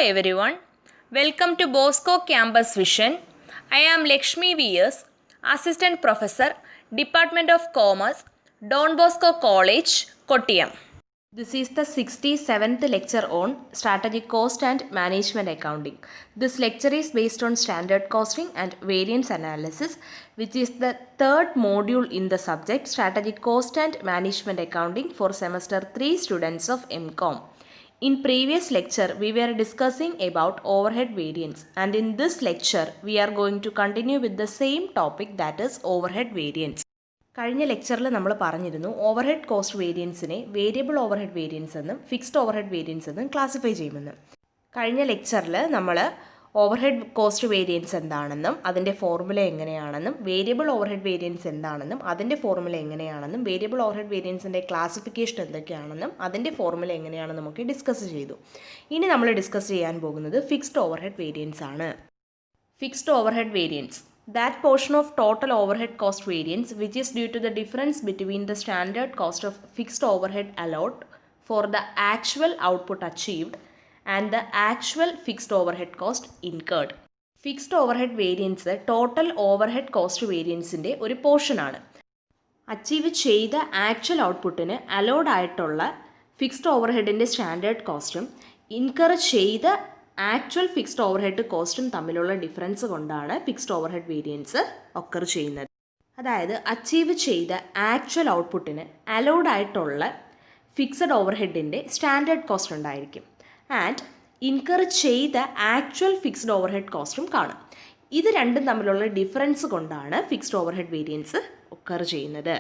everyone, welcome to Bosco Campus Vision. I am Lakshmi V.S., Assistant Professor, Department of Commerce, Don Bosco College, Kottayam. This is the 67th lecture on Strategic Cost and Management Accounting. This lecture is based on Standard Costing and Variance Analysis, which is the third module in the subject Strategic Cost and Management Accounting for Semester 3 students of MCOM. In previous lecture, we were discussing about overhead variance, and in this lecture, we are going to continue with the same topic, that is overhead variance. കഴിഞ്ഞ ലെക്ചറിൽ നമ്മൾ പറഞ്ഞിരുന്നു overhead cost വേരിയൻസിനെ variable overhead variance എന്നും fixed overhead variance എന്നും classify ചെയ്യുമെന്ന്. കഴിഞ്ഞ ലെക്ചറിൽ നമ്മൾ ഓവർഹെഡ് കോസ്റ്റ് വേരിയൻസ് എന്താണെന്നും അതിൻ്റെ ഫോർമുല എങ്ങനെയാണെന്നും വേരിയബിൾ ഓവർഹെഡ് വേരിയൻസ് എന്താണെന്നും അതിൻ്റെ ഫോർമുല എങ്ങനെയാണെന്നും വേരിയബിൾ ഓവർഹെഡ് വേരിയൻസിൻ്റെ ക്ലാസിഫിക്കേഷൻ എന്തൊക്കെയാണെന്നും അതിൻ്റെ ഫോർമുല എങ്ങനെയാണെന്നും ഒക്കെ ഡിസ്കസ് ചെയ്തു. ഇനി നമ്മൾ ഡിസ്കസ് ചെയ്യാൻ പോകുന്നത് ഫിക്സ്ഡ് ഓവർഹെഡ് വേരിയൻസ് ആണ്. Fixed overhead variance, that portion of total overhead cost variance which is due to the difference between the standard cost of fixed overhead allowed for the actual output achieved and the actual fixed overhead cost incurred. Fixed overhead variance total overhead cost varianceൻ്റെ ഒരു പോർഷനാണ്. Achieve ചെയ്ത actual ഔട്ട്പുട്ടിന് allowed ആയിട്ടുള്ള fixed ഓവർഹെഡിൻ്റെ standard കോസ്റ്റും incur ചെയ്ത actual fixed overhead കോസ്റ്റും തമ്മിലുള്ള ഡിഫറൻസ് കൊണ്ടാണ് ഫിക്സ്ഡ് ഓവർഹെഡ് വേരിയൻസ് ഒക്കർ ചെയ്യുന്നത്. അതായത് അച്ചീവ് ചെയ്ത ആക്ച്വൽ ഔട്ട്പുട്ടിന് അലോഡ് ആയിട്ടുള്ള ഫിക്സഡ് ഓവർഹെഡിൻ്റെ സ്റ്റാൻഡേർഡ് കോസ്റ്റ് ഉണ്ടായിരിക്കും ആൻഡ് ഇൻകർ ചെയ്ത ആക്ച്വൽ ഫിക്സ്ഡ് ഓവർഹെഡ് കോസ്റ്റും കാണും. ഇത് രണ്ടും തമ്മിലുള്ള ഡിഫറൻസ് കൊണ്ടാണ് ഫിക്സ്ഡ് ഓവർഹെഡ് വേരിയൻസ് ഒക്കർ ചെയ്യുന്നത്.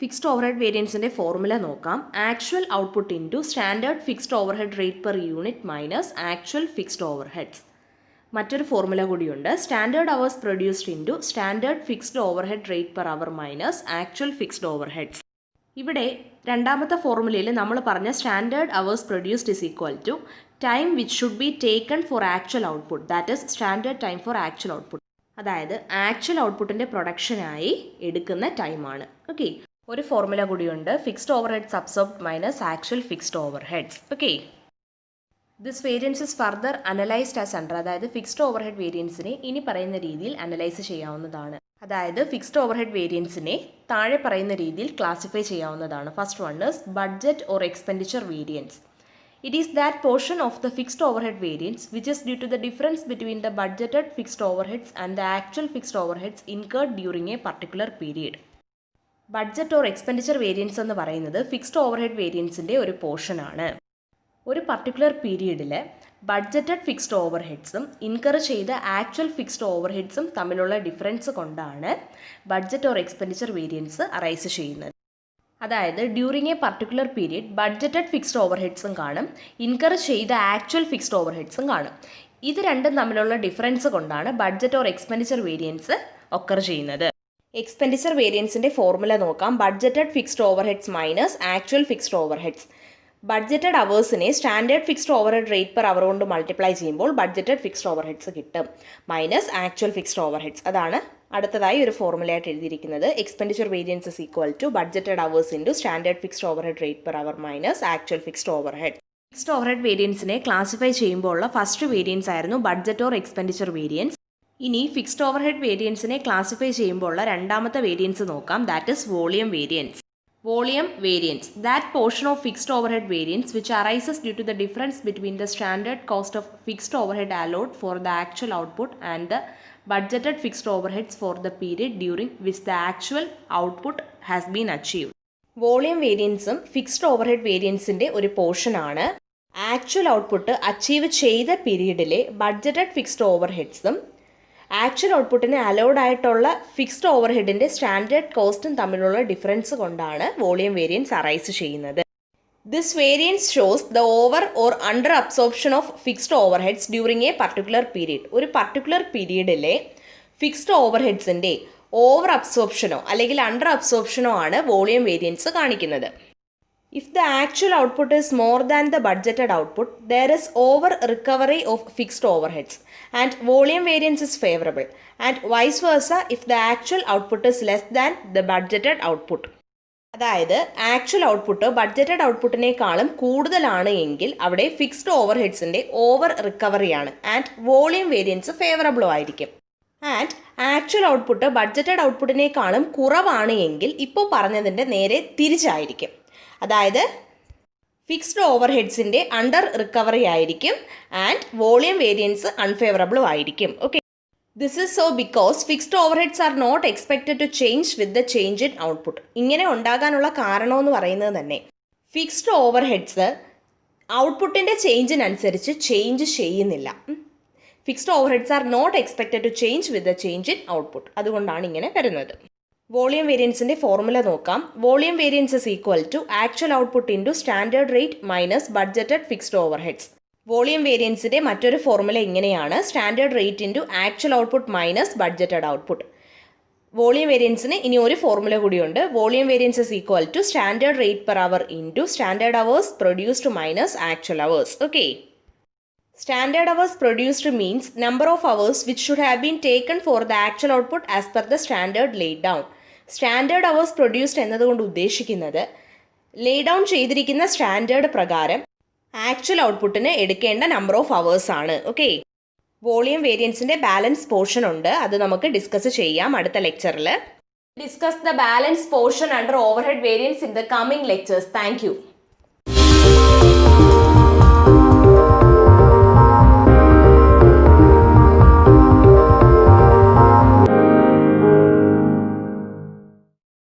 ഫിക്സ്ഡ് ഓവർഹെഡ് വേരിയൻസിൻ്റെ ഫോർമുല നോക്കാം. Actual output into standard fixed overhead rate per unit minus actual fixed overheads. മറ്റൊരു ഫോർമുല കൂടിയുണ്ട്. Standard hours produced into standard fixed overhead rate per hour minus actual fixed overheads. ഇവിടെ രണ്ടാമത്തെ ഫോർമുലയിൽ നമ്മൾ പറഞ്ഞ standard hours produced is equal to time which should be taken for actual output, that is standard time for actual output. അതായത് actual ഔട്ട്പുട്ടിൻ്റെ പ്രൊഡക്ഷനായി എടുക്കുന്ന ടൈമാണ്. ഓക്കെ, ഒരു ഫോർമുല കൂടിയുണ്ട്. Fixed overheads absorbed minus actual fixed overheads. Okay, this variance is further analysed as under. അതായത് fixed overhead വേരിയൻസിനെ ഇനി പറയുന്ന രീതിയിൽ അനലൈസ് ചെയ്യാവുന്നതാണ്. അതായത് ഫിക്സ്ഡ് ഓവർഹെഡ് വേരിയൻസിനെ താഴെ പറയുന്ന രീതിയിൽ ക്ലാസിഫൈ ചെയ്യാവുന്നതാണ്. First one is budget or expenditure variance. It is that portion of the fixed overhead variance which is due to the difference between the budgeted fixed overheads and the actual fixed overheads incurred during a particular period. Budget or expenditure variance എന്ന് പറയുന്നത് fixed overhead വേരിയൻസിൻ്റെ ഒരു പോർഷനാണ്. ഒരു particular പീരീഡിൽ budgeted fixed ഓവർഹെഡ്സും incur ചെയ്ത actual fixed ഓവർഹെഡ്സും തമ്മിലുള്ള ഡിഫറൻസ് കൊണ്ടാണ് budget or expenditure variance arise ചെയ്യുന്നത്. അതായത് during a particular period budgeted fixed ഓവർഹെഡ്സും കാണും, ഇൻകർ ചെയ്ത ആക്ച്വൽ ഫിക്സ്ഡ് ഓവർഹെഡ്സും കാണും. ഇത് രണ്ടും തമ്മിലുള്ള ഡിഫറൻസ് കൊണ്ടാണ് budget or expenditure variance occur ചെയ്യുന്നത്. എക്സ്പെൻഡിച്ചർ വേരിയൻസിൻ്റെ ഫോർമുല നോക്കാം. Budgeted fixed overheads minus actual fixed overheads. Budgeted അവേഴ്സിനെ standard fixed overhead rate per hour കൊണ്ട് മൾട്ടിപ്ലൈ ചെയ്യുമ്പോൾ ബഡ്ജറ്റഡ് ഫിക്സ്ഡ് ഓവർഹെഡ്സ് കിട്ടും മൈനസ് ആക്ച്വൽ ഫിക്സ്ഡ് ഓവർഹെഡ്സ്. അതാണ് അടുത്തതായി ഒരു ഫോർമുലയായിട്ട് എഴുതിയിരിക്കുന്നത്. Expenditure variance is equal to budgeted hours into standard fixed overhead rate per hour minus actual fixed overhead. Fixed overhead വേരിയൻസിനെ classify ചെയ്യുമ്പോൾ ഉള്ള ഫസ്റ്റ് വേരിയൻസ് ആയിരുന്നു ബഡ്ജറ്റ് ഓർ എക്സ്പെൻഡിച്ചർ വേരിയൻസ്. ഇനി ഫിക്സ്ഡ് ഓവർഹെഡ് വേരിയൻസിനെ ക്ലാസിഫൈ ചെയ്യുമ്പോൾ ഉള്ള രണ്ടാമത്തെ വേരിയൻസ് നോക്കാം. That is volume variance. Volume variance, that portion of fixed overhead variance which arises due to the difference between the standard cost of fixed overhead allowed for the actual output and the budgeted fixed overheads for the period during which the actual output has been achieved. Volume വേരിയൻസും fixed overhead വേരിയൻസിൻ്റെ ഒരു പോർഷനാണ്. Actual output achieve ചെയ്ത പീരീഡിലെ budgeted fixed ഓവർഹെഡ്സും actual ഔട്ട്പുട്ടിന് allowed ആയിട്ടുള്ള fixed ഓവർഹെഡിൻ്റെ സ്റ്റാൻഡേർഡ് കോസ്റ്റും തമ്മിലുള്ള ഡിഫറൻസ് കൊണ്ടാണ് വോളിയം വേരിയൻസ് അറൈസ് ചെയ്യുന്നത്. This variance shows the over or under absorption of fixed overheads during a particular period. ഒരു പർട്ടിക്കുലർ പീരീഡിലെ ഫിക്സ്ഡ് ഓവർഹെഡ്സിൻ്റെ ഓവർ അബ്സോർപ്ഷനോ അല്ലെങ്കിൽ അണ്ടർ അബ്സോർപ്ഷനോ ആണ് വോളിയം വേരിയൻസ് കാണിക്കുന്നത്. If the actual output is more than the budgeted output, there is over recovery of fixed overheads and volume variance is favorable, and vice versa if the actual output is less than the budgeted output. അതായത് actual output budgeted ഔട്ട്പുട്ടിനേക്കാളും കൂടുതലാണ് എങ്കിൽ അവിടെ fixed ഓവർ ഹെഡ്സിൻ്റെ over റിക്കവറിയാണ് and volume variance ഫേവറബിളും ആയിരിക്കും. ആൻഡ് ആക്ച്വൽ ഔട്ട്പുട്ട് ബഡ്ജറ്റഡ് ഔട്ട്പുട്ടിനേക്കാളും കുറവാണ് എങ്കിൽ ഇപ്പോൾ പറഞ്ഞതിൻ്റെ നേരെ തിരിച്ചായിരിക്കും. അതായത് ഫിക്സ്ഡ് ഓവർ ഹെഡ്സിൻ്റെ അണ്ടർ റിക്കവറി ആയിരിക്കും ആൻഡ് വോളിയം വേരിയൻസ് അൺഫേവറബിളും ആയിരിക്കും. Okay, this is so because fixed overheads are not expected to change with the change in output. ഇങ്ങനെ ഉണ്ടാകാനുള്ള കാരണമെന്ന് പറയുന്നത് തന്നെ ഫിക്സ്ഡ് ഓവർ ഹെഡ്സ് ഔട്ട്പുട്ടിൻ്റെ ചേഞ്ചിനനുസരിച്ച് ചേഞ്ച് ചെയ്യുന്നില്ല. Fixed overheads are not expected to change with the change in output. അതുകൊണ്ടാണ് ഇങ്ങനെ വരുന്നത്. വോളിയം വേരിയൻസിൻ്റെ ഫോർമുല നോക്കാം. Volume variance is equal to actual output into standard rate minus budgeted fixed overheads. Volume വേരിയൻസിൻ്റെ മറ്റൊരു formula ഇങ്ങനെയാണ്: standard rate into actual output minus budgeted output. Volume വേരിയൻസിന് ഇനി ഒരു ഫോർമുല കൂടിയുണ്ട്. Volume variance is equal to standard rate per hour into standard hours produced minus actual hours. Okay, standard hours produced means number of hours which should have been taken for the actual output as per the standard laid down. Standard hours produced എന്നതുകൊണ്ട് ഉദ്ദേശിക്കുന്നത് lay down ചെയ്തിരിക്കുന്ന standard പ്രകാരം actual ഔട്ട്പുട്ടിന് എടുക്കേണ്ട number of hours ആണ്. Okay, volume വേരിയൻസിൻ്റെ balance portion ഉണ്ട്, അത് നമുക്ക് ഡിസ്കസ് ചെയ്യാം അടുത്ത ലെക്ചറിൽ. Discuss the balance portion under overhead variance in the coming lectures. Thank U.